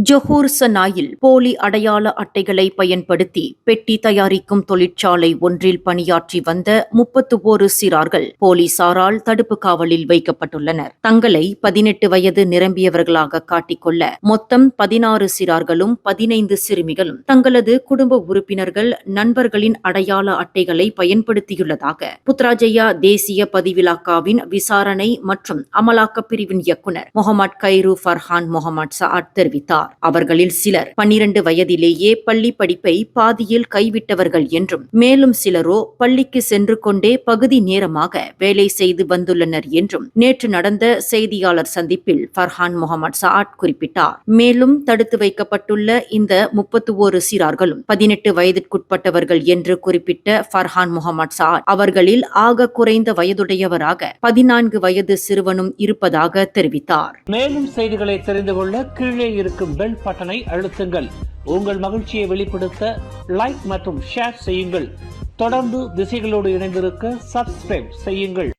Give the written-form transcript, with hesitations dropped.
ஜொஹூர் சனாயில் போலி அடையாள அட்டைகளை பயன்படுத்தி பெட்டி தயாரிக்கும் தொழிற்சாலை ஒன்றில் பணியாற்றி வந்த 31 சிறார்கள் போலீசாரால் தடுப்பு காவலில் வைக்கப்பட்டுள்ளனர். தங்களை 18 வயது நிரம்பியவர்களாக காட்டிக்கொள்ள மொத்தம் 16 சிறார்களும் 15 சிறுமிகளும் தங்களது குடும்ப உறுப்பினர்கள் நண்பர்களின் அடையாள அட்டைகளை பயன்படுத்தியுள்ளதாக புத்ராஜயா தேசிய பதிவிலாக்காவின் விசாரணை மற்றும் அமலாக்கப் பிரிவின் இயக்குநர் முகமது கைரு ஃபர்ஹான் முகமது சஆத் தெரிவித்தார். அவர்களில் சிலர் 12 வயதிலேயே பள்ளி படிப்பை பாதியில் கைவிட்டவர்கள் என்றும் மேலும் சிலரோ பள்ளிக்கு சென்று கொண்டே பகுதி நேரமாக வேலை செய்து வந்துள்ளனர் என்றும் நேற்று நடந்த செய்தியாளர் சந்திப்பில் ஃபர்ஹான் முகமது சஆத் குறிப்பிட்டார். மேலும் தடுத்து வைக்கப்பட்டுள்ள இந்த 31 சிறார்களும் 18 வயதிற்குட்பட்டவர்கள் என்று குறிப்பிட்ட ஃபர்ஹான் முகமது சஆத் அவர்களில் ஆக குறைந்த வயதுடையவராக 14 வயது சிறுவனும் இருப்பதாக தெரிவித்தார். மேலும் செய்திகளை தெரிந்து கொள்ள கீழே இருக்கும் பெல் பட்டனை அழுத்துங்கள். உங்கள் மகிழ்ச்சியை வெளிப்படுத்த லைக் மற்றும் ஷேர் செய்யுங்கள். தொடர்ந்து திசைகளோடு இணைந்திருக்க சப்ஸ்கிரைப் செய்யுங்கள்.